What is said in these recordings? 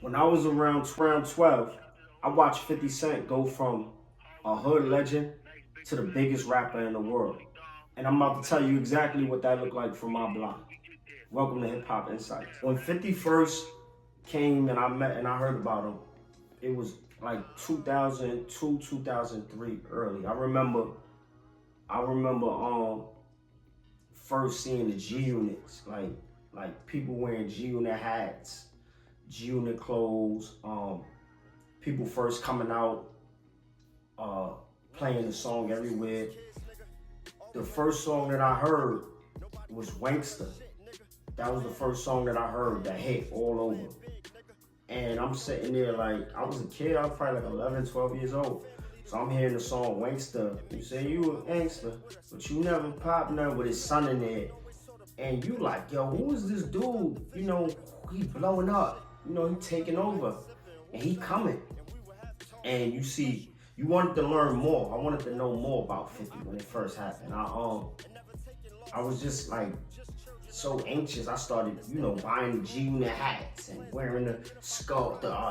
When I was around 12, I watched 50 Cent go from a hood legend to the biggest rapper in the world. And I'm about to tell you exactly what that looked like from my block. Welcome to Hip Hop Insights. When 50 first came and I met and I heard about him, it was like 2002, 2003 early. I remember first seeing the G units, like people wearing G unit hats, G unit clothes, people first coming out, uh, playing the song everywhere. The first song that I heard was Wankster. That was the first song that I heard that hit all over. And I'm sitting there like, I was a kid, I was probably like 11, 12 years old. So I'm hearing the song Wankster. You say you a gangster, but you never pop none with his son in there. And you like, yo, who is this dude? He blowing up. He taking over. And he coming. And you see, you wanted to learn more. I wanted to know more about 50 when it first happened. I was just like so anxious. I started, buying the G-Unit hats and wearing the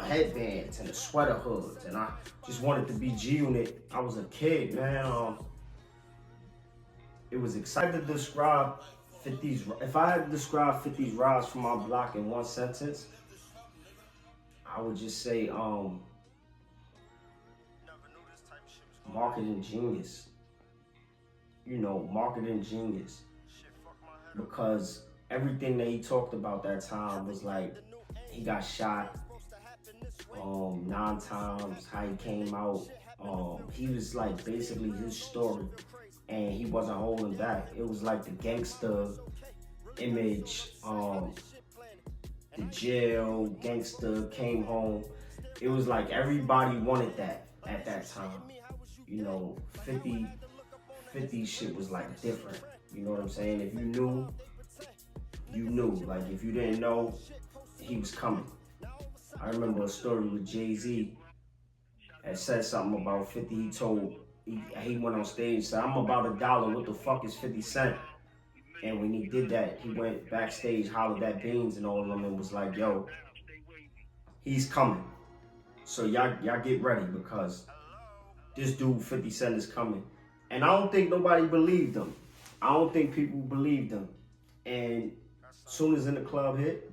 headbands and the sweater hoods. And I just wanted to be G-Unit. I was a kid, man. It was excited to describe 50's. If I had to describe 50's rise from my block in one sentence, I would just say, marketing genius. Marketing genius. Because everything that he talked about that time was like he got shot 9 times, how he came out. He was like basically his story, and he wasn't holding back. It was like the gangster image, the jail gangster came home. It was like everybody wanted that at that time. 50 50 shit was like different. You know what I'm saying? If you knew, you knew. Like if you didn't know, he was coming. I remember a story with Jay-Z that said something about 50. He went on stage and said, I'm about $1. What the fuck is 50 Cent? And when he did that, he went backstage, hollered at Beans and all of them and was like, yo, he's coming. So y'all get ready because this dude 50 Cent is coming. And I don't think nobody believed him. I don't think people believed him. And as soon as In the Club hit,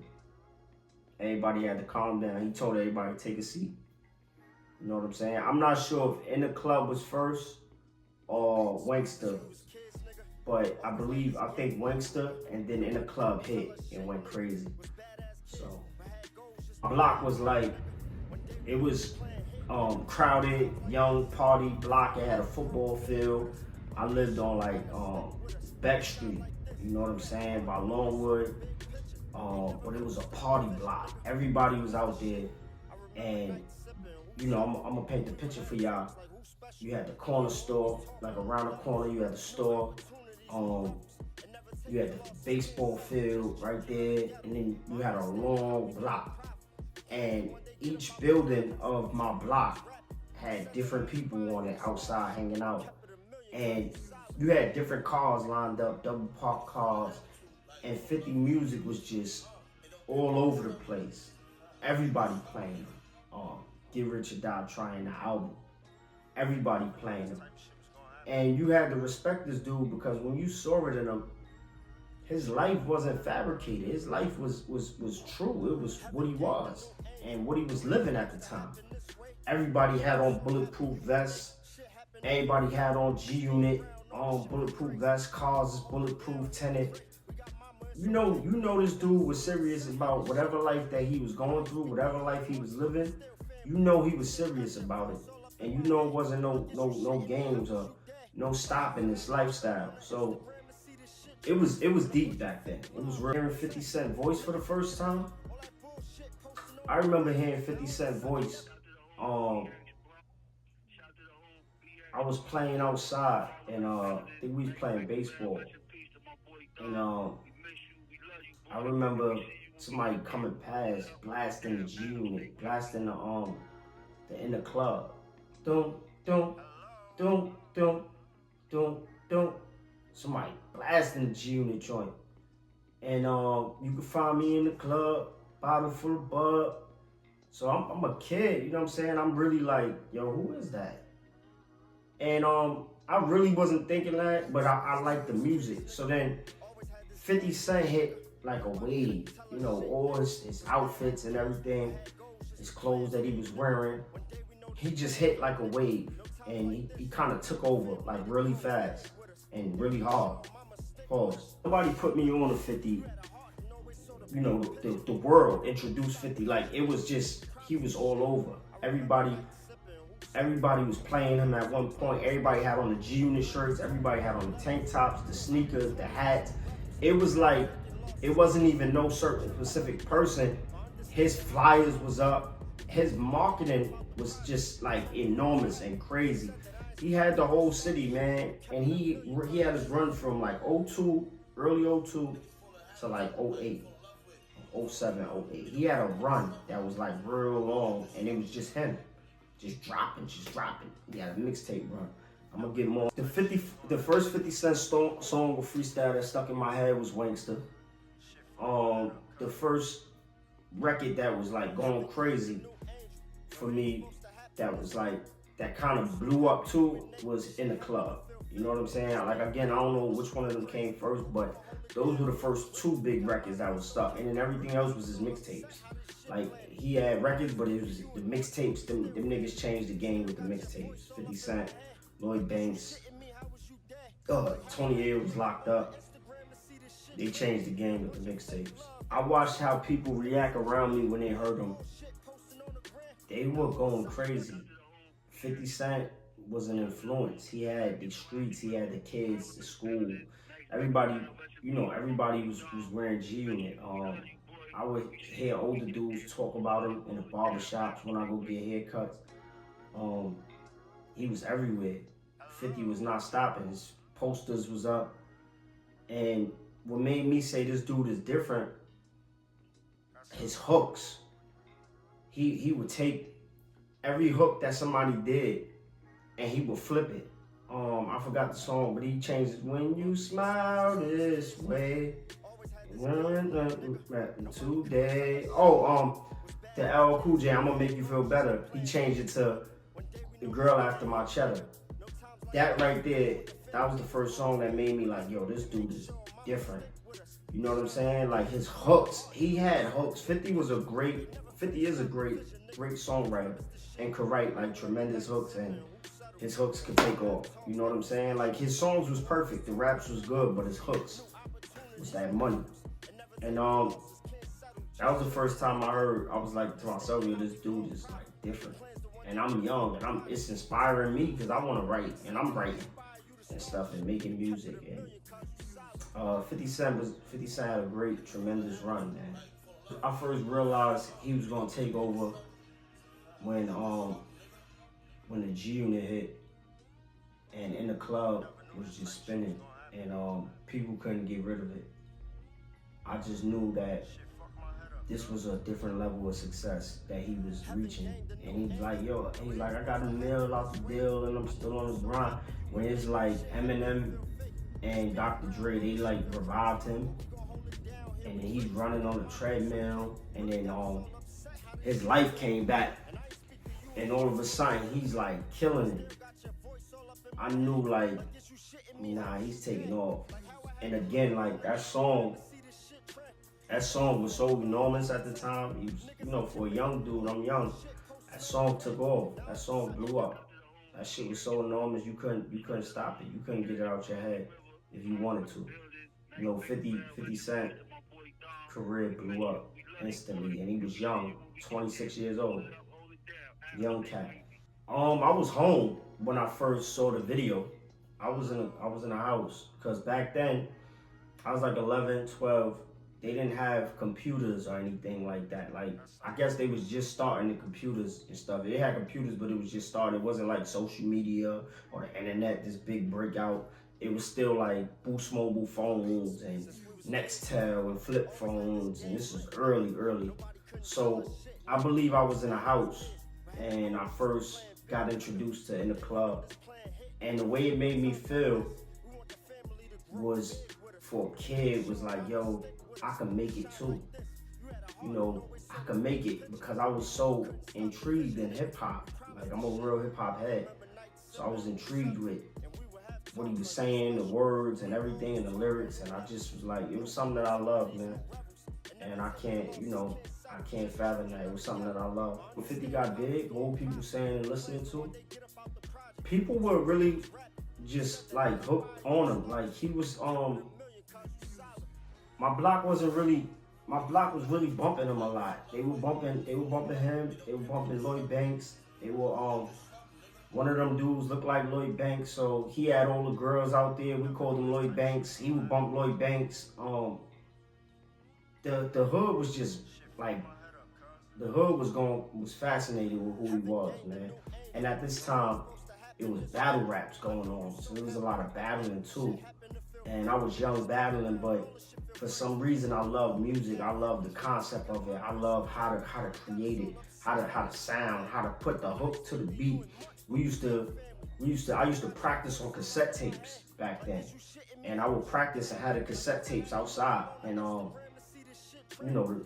everybody had to calm down. He told everybody to take a seat. You know what I'm saying? I'm not sure if In the Club was first or Wankster. But I think Wankster and then In the Club hit and went crazy. So my block was like, it was crowded, young party block. It had a football field. I lived on like Beck Street, you know what I'm saying, by Longwood. But it was a party block. Everybody was out there, and I'm gonna paint the picture for y'all. You had the corner store, like around the corner. You had the store. You had the baseball field right there, and then you had a long block. And each building of my block had different people on it outside hanging out. And you had different cars lined up, double parked cars, and 50 music was just all over the place. Everybody playing Get Rich or Die Trying, the album. Everybody playing them. And you had to respect this dude because when you saw it in him, his life wasn't fabricated. His life was true. It was what he was and what he was living at the time. Everybody had on bulletproof vests. Everybody had on G-Unit, bulletproof vests. Cars is bulletproof, tinted. You know this dude was serious about whatever life that he was going through, whatever life he was living. You know he was serious about it. And you know it wasn't no games or no stopping this lifestyle. So it was deep back then. It was rare. Hearing 50 Cent voice for the first time. I remember hearing 50 Cent voice. I was playing outside, and I think we was playing baseball. And I remember somebody coming past, blasting the G Unit, blasting the In the Club. Dum dum dum dum dum dum. Somebody blasting the G Unit joint. And you can find me in the club, bottle full of bud, So I'm a kid, you know what I'm saying? I'm really like, yo, who is that? And I really wasn't thinking that, but I like the music. So then 50 Cent hit like a wave, you know, all his outfits and everything, his clothes that he was wearing. He just hit like a wave, and he kind of took over like really fast and really hard. Pause. Nobody put me on a 50. You know, the world introduced 50. Like it was just, he was all over. Everybody was playing him at one point. Everybody had on the G Unit shirts. Everybody had on the tank tops, the sneakers, the hats. It was like, it wasn't even no certain specific person. His flyers was up. His marketing was just like enormous and crazy. He had the whole city, man. And he had his run from like '02, early '02 to like '08. '07, '08. He had a run that was like real long, and it was just him. Just dropping. He had a mixtape run. I'm gonna get more. The first 50 Cent song with freestyle that stuck in my head was Wanksta. The first record that was like going crazy for me, that was like, that kind of blew up too, was In the Club. You know what I'm saying? Like again, I don't know which one of them came first, but those were the first two big records that was stuck. And then everything else was his mixtapes. Like he had records, but it was the mixtapes. Them niggas changed the game with the mixtapes. 50 Cent, Lloyd Banks, Tony A was locked up. They changed the game with the mixtapes. I watched how people react around me when they heard them. They were going crazy. 50 Cent was an influence. He had the streets, he had the kids, the school. Everybody, you know, everybody was wearing G Unit. I would hear older dudes talk about him in the barbershops when I go get haircuts. He was everywhere. 50 was not stopping. His posters was up. And what made me say this dude is different, his hooks. He would take every hook that somebody did and he would flip it. I forgot the song, but he changed it. When you smile this way, today. The LL Cool J, I'm gonna make you feel better. He changed it to The Girl After My Cheddar. That right there, that was the first song that made me like, yo, this dude is different. You know what I'm saying? Like his hooks, he had hooks. 50 is a great songwriter and could write like tremendous hooks, and his hooks could take off. You know what I'm saying? Like his songs was perfect, the raps was good, but his hooks was that money. And that was the first time I was like to myself, yo, this dude is like different. And I'm young, and it's inspiring me because I want to write, and I'm writing and stuff and making music. And 50 Cent had a great, tremendous run, man. I first realized he was gonna take over when the G Unit hit, and In the Club was just spinning, and people couldn't get rid of it. I just knew that this was a different level of success that he was reaching. And he was like, yo, I got a nail off the deal and I'm still on the grind. When it's like Eminem and Dr. Dre, they like revived him. And then he's running on the treadmill, and then his life came back. And all of a sudden, he's like killing it. I knew like, nah, he's taking off. And again, like that song was so enormous at the time. He was, you know, for a young dude, I'm young. That song took off. That song blew up. That shit was so enormous, you couldn't stop it. You couldn't get it out your head if you wanted to. You know, 50 Cent career blew up instantly, and he was young, 26 years old, young cat. I was home when I first saw the video. I was in a house, because back then I was like 11, 12. They didn't have computers or anything like that. Like, I guess they was just starting the computers and stuff. They had computers, but it was just starting. It wasn't like social media or the internet, this big breakout. It was still like Boost Mobile phones and Nextel and flip phones, and this was early. So I believe I was in a house, and I first got introduced to In the Club. And the way it made me feel was, for a kid, was like, yo, I can make it too. You know, I could make it because I was so intrigued in hip hop. Like I'm a real hip hop head, so I was intrigued with what he was saying, the words and everything, and the lyrics, and I just was like, it was something that I loved, man. And I can't, I can't fathom that. It was something that I loved. When 50 got big, what were people saying and listening to? People were really just like hooked on him. Like he was, my block wasn't really. My block was really bumping him a lot. They were bumping him. They were bumping Lloyd Banks. They were one of them dudes looked like Lloyd Banks, so he had all the girls out there. We called him Lloyd Banks. He would bump Lloyd Banks. The hood was just like the hood was fascinated with who he was, man. And at this time, it was battle raps going on, so there was a lot of battling too. And I was young battling, but for some reason I love music. I love the concept of it. I love how to create it, how to sound, how to put the hook to the beat. I used to practice on cassette tapes back then, and I would practice and had the cassette tapes outside, and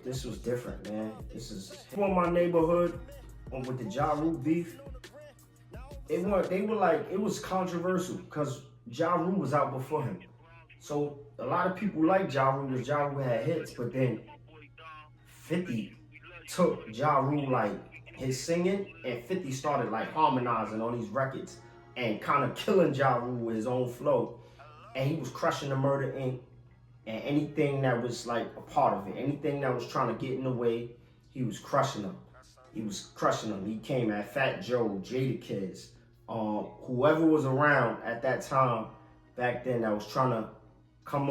this was different, man. This is from my neighborhood with the Ja Rule beef. They were like, it was controversial because Ja Rule was out before him. So a lot of people like Ja Rule because Ja Rule had hits, but then 50 took Ja Rule like his singing, and 50 started like harmonizing on these records and kind of killing Ja Rule with his own flow. And he was crushing the Murder Inc. and anything that was like a part of it, anything that was trying to get in the way, he was crushing them. He came at Fat Joe, Jadakiss, whoever was around at that time back then that was trying to come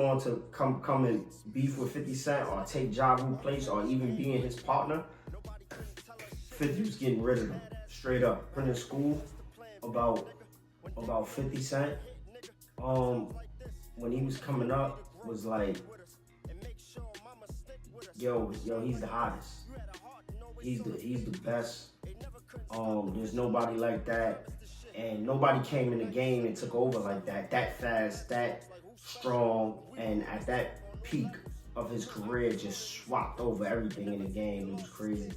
and beef with 50 Cent or take Ja Rule's place or even being his partner. 50 was getting rid of them, straight up. Put in school about 50 Cent, when he was coming up, was like, yo, he's the hottest. He's the best. There's nobody like that. And nobody came in the game and took over like that fast, that strong, and at that peak of his career just swapped over everything in the game. It was crazy.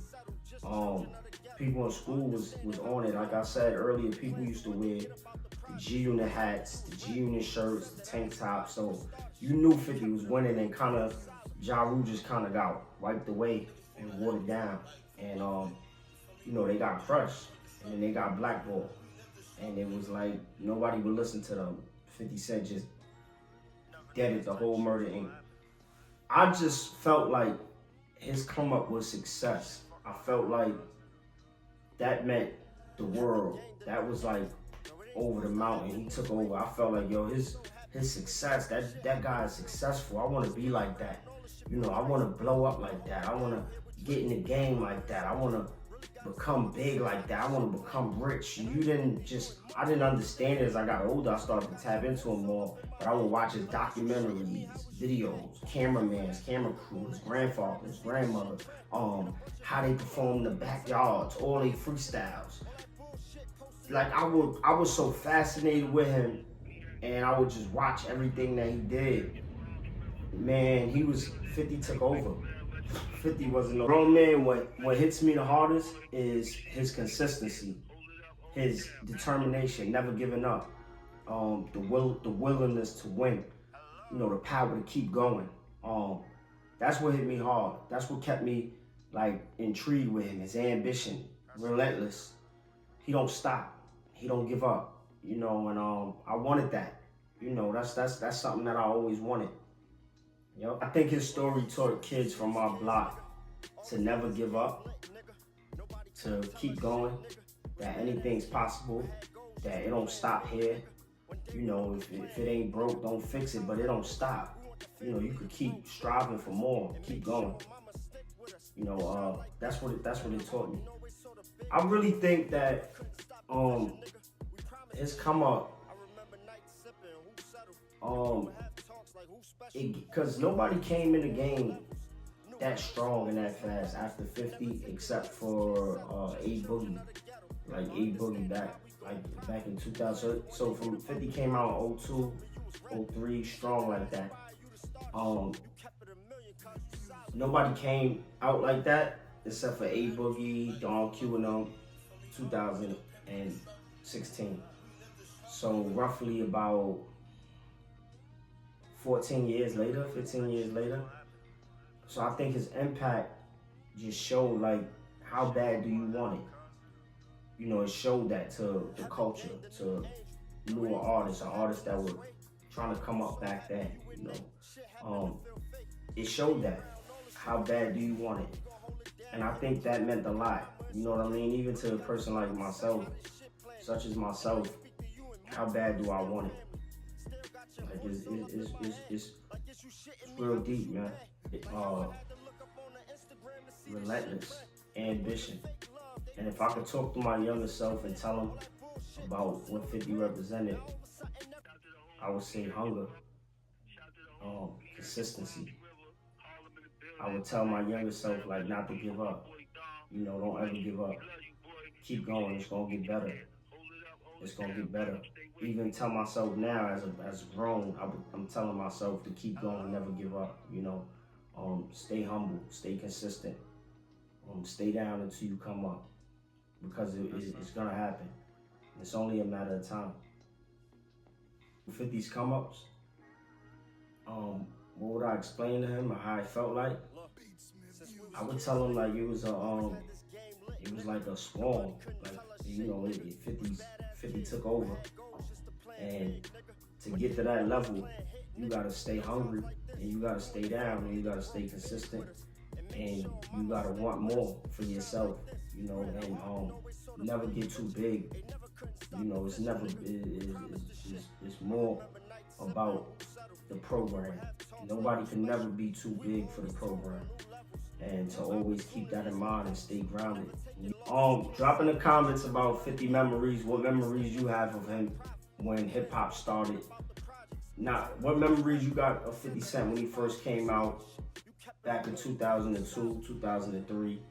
People in school was on it. Like I said earlier, people used to wear the G-Unit hats, the G-Unit shirts, the tank tops. So you knew 50 was winning, and kind of Ja Rule just kind of got wiped away and watered down. And they got crushed, and then they got blackballed. And it was like nobody would listen to them. 50 Cent just deaded the whole Murder Inc. I just felt like his come up was success. I felt like that meant the world. That was like over the mountain. He took over. I felt like, his success, that guy is successful. I want to be like that. I want to blow up like that. I want to get in the game like that. I want to become big like that. I want to become rich. I didn't understand it as I got older. I started to tap into him more, but I would watch his documentaries, videos, cameramans, camera crew, his grandfather, his grandmother, how they perform in the backyards, all they freestyles. Like I was so fascinated with him, and I would just watch everything that he did. Man, 50 took over. 50 wasn't no grown man. What hits me the hardest is his consistency, his determination, never giving up, the willingness to win, the power to keep going. That's what hit me hard. That's what kept me like intrigued with him. His ambition, relentless. He don't stop. He don't give up. And I wanted that. That's something that I always wanted. I think his story taught kids from my block to never give up, to keep going, that anything's possible, that it don't stop here. If it ain't broke, don't fix it, but it don't stop. You could keep striving for more, keep going. That's what it taught me. I really think that his come up, because nobody came in the game that strong and that fast after 50 except for A Boogie. Like A Boogie back in 2000. So from 50 came out in 02, 03, strong like that. Nobody came out like that except for A Boogie, Don Q and them, 2016. So roughly about 14 years later, 15 years later. So I think his impact just showed like how bad do you want it? You know, it showed that to the culture, to newer artists or artists that were trying to come up back then, you know. It showed that. How bad do you want it? And I think that meant a lot. You know what I mean? Even to a person like myself, such as myself, how bad do I want it? Like it's real deep, man. Relentless ambition. And if I could talk to my younger self and tell him about what 50 represented, I would say hunger, consistency. I would tell my younger self like not to give up. You know, don't ever give up. Keep going. It's gonna get better. It's gonna get better. Even tell myself now, as grown, I'm telling myself to keep going, never give up. You know, stay humble, stay consistent, stay down until you come up, because it's gonna happen. It's only a matter of time. 50's come ups. What would I explain to him or how I felt like? I would tell him like it was like a swarm. Like, you know, 50 took over. And to get to that level, you gotta stay hungry and you gotta stay down and you gotta stay consistent and you gotta want more for yourself, you know, and never get too big. You know, it's more about the program. Nobody can never be too big for the program. And to always keep that in mind and stay grounded. Drop in the comments about 50 memories, what memories you have of him when hip hop started. Not what memories you got of 50 Cent when he first came out back in 2002, 2003.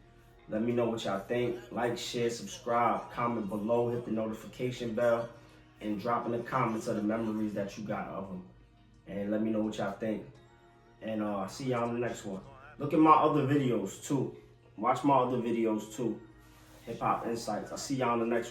Let me know what y'all think. Like, share, subscribe, comment below, hit the notification bell, and drop in the comments of the memories that you got of him. And let me know what y'all think. And I'll see y'all in the next one. Look at my other videos too. Watch my other videos too. Hip Hop Insights. I'll see y'all in the next one.